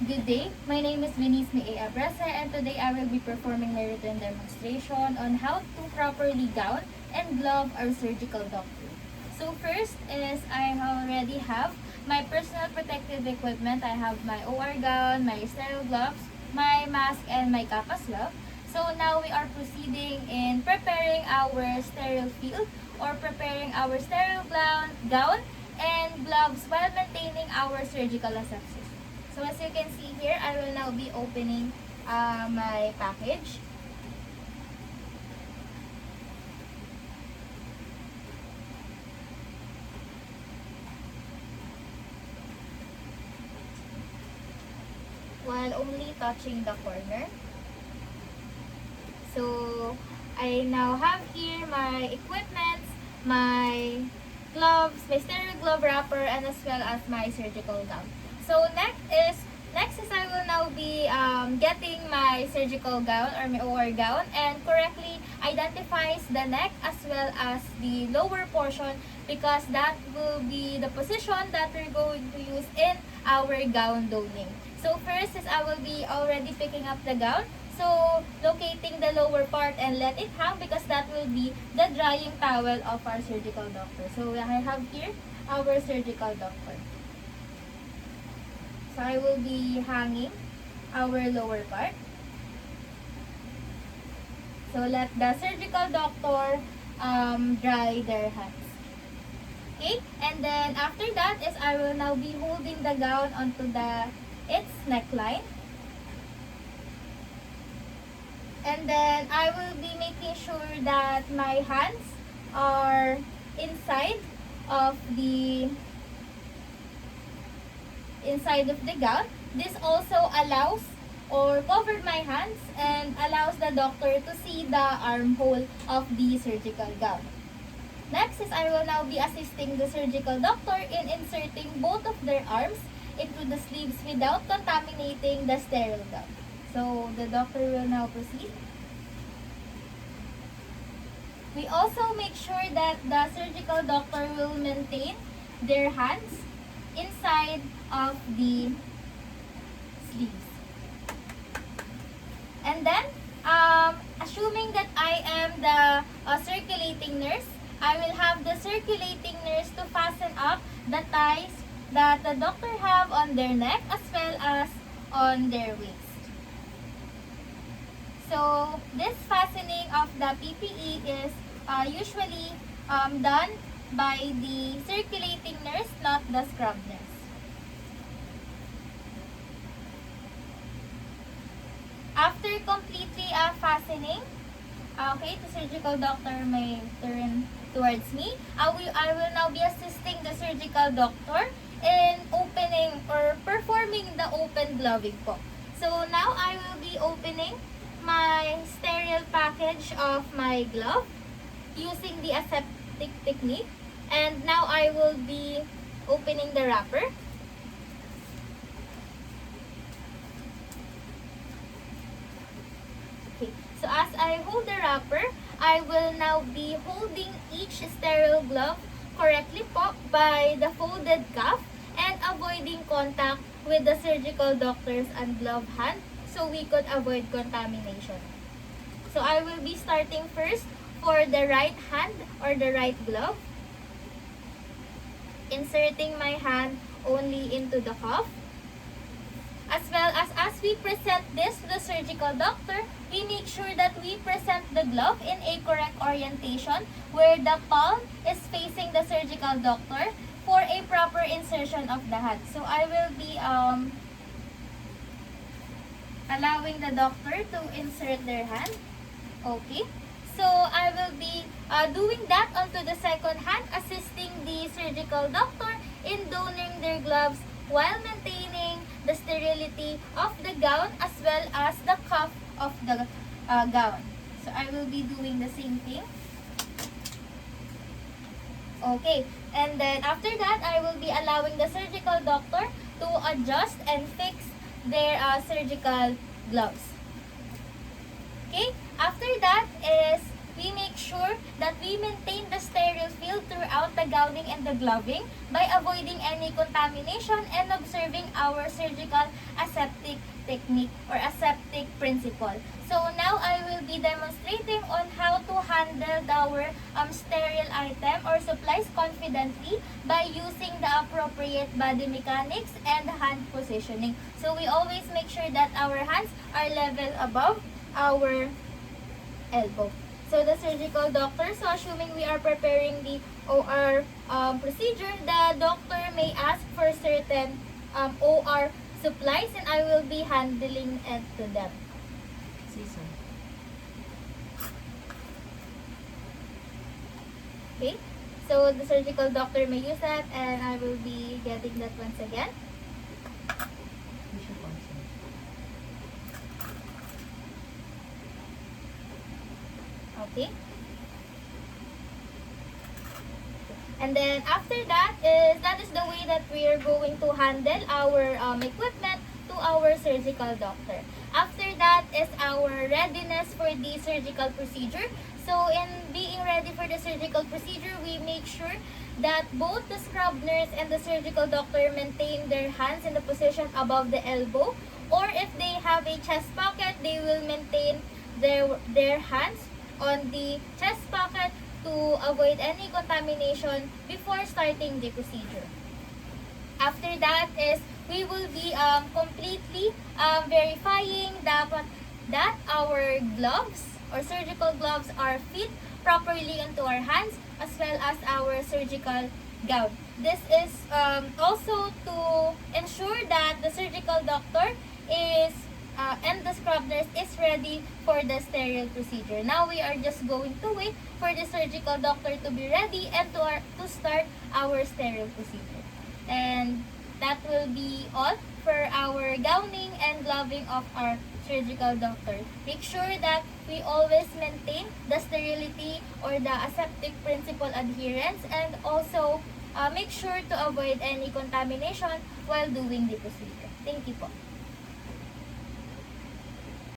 Good day, my name is Abrece, and today I will be performing my written demonstration on how to properly gown and glove our surgical doctor. So first is I already have my personal protective equipment. I have my OR gown, my sterile gloves, my mask, and my cap as well. So now we are proceeding in preparing our sterile field or preparing our sterile gown and gloves while maintaining our surgical asepsis. So as you can see here, I will now be opening my package. While only touching the corner. So I now have here my equipment, my gloves, my sterile glove wrapper, and as well as my surgical gown. So next is I will now be getting my surgical gown or my OR gown and correctly identifies the neck as well as the lower portion because that will be the position that we're going to use in our gown donning. So first is I will be already picking up the gown. So locating the lower part and let it hang because that will be the drying towel of our surgical doctor. So I have here our surgical doctor. So I will be hanging our lower part. So let the surgical doctor dry their hands. Okay, and then after that is I will now be holding the gown onto its neckline. And then I will be making sure that my hands are inside of the gown. This also allows or covered my hands and allows the doctor to see the armhole of the surgical gown. Next is I will now be assisting the surgical doctor in inserting both of their arms into the sleeves without contaminating the sterile gown. So the doctor will now proceed. We also make sure that the surgical doctor will maintain their hands inside of the sleeves. And then, assuming that I am the circulating nurse, I will have the circulating nurse to fasten up the ties that the doctor have on their neck as well as on their waist. So, this fastening of the PPE is usually done by the circulating nurse, not the scrub nurse. After completely fastening, okay, the surgical doctor may turn towards me. I will now be assisting the surgical doctor in opening or performing the open gloving po. So now I will be opening my sterile package of my glove using the aseptic technique. And now I will be opening the wrapper. Okay, so as I hold the wrapper, I will now be holding each sterile glove correctly po by the folded cuff and avoiding contact with the surgical doctor's ungloved hand so we could avoid contamination. So I will be starting first for the right hand or the right glove. Inserting my hand only into the cuff. As well as we present this to the surgical doctor, we make sure that we present the glove in a correct orientation where the palm is facing the surgical doctor for a proper insertion of the hand. So I will be allowing the doctor to insert their hand. Okay. So I will be doing that onto the second hand, assisting the surgical doctor in donning their gloves while maintaining the sterility of the gown as well as the cuff of the gown. So I will be doing the same thing. Okay, and then after that, I will be allowing the surgical doctor to adjust and fix their surgical gloves. Okay, after that is we make sure that we maintain the sterile field throughout the gowning and the gloving by avoiding any contamination and observing our surgical aseptic technique or aseptic principle. So now I will be demonstrating on how to handle our sterile item or supplies confidently by using the appropriate body mechanics and hand positioning. So we always make sure that our hands are level above our elbow. So the surgical doctor, so assuming we are preparing the OR procedure, the doctor may ask for certain OR supplies and I will be handling it to them. Season. Okay, so the surgical doctor may use that and I will be getting that once again. Tissue also. Okay. And then after that is the way that we are going to handle our equipment to our surgical doctor. After that is our readiness for the surgical procedure. So in being ready for the surgical procedure, we make sure that both the scrub nurse and the surgical doctor maintain their hands in the position above the elbow. Or if they have a chest pocket, they will maintain their hands on the chest pocket to avoid any contamination before starting the procedure. After that is we will be completely verifying that our gloves or surgical gloves are fit properly into our hands as well as our surgical gown. This is also to ensure that the surgical doctor is and the scrub nurse is ready for the sterile procedure. Now we are just going to wait for the surgical doctor to be ready and to start our sterile procedure. And that will be all for our gowning and gloving of our surgical doctor. Make sure that we always maintain the sterility or the aseptic principle adherence and also make sure to avoid any contamination while doing the procedure. Thank you po.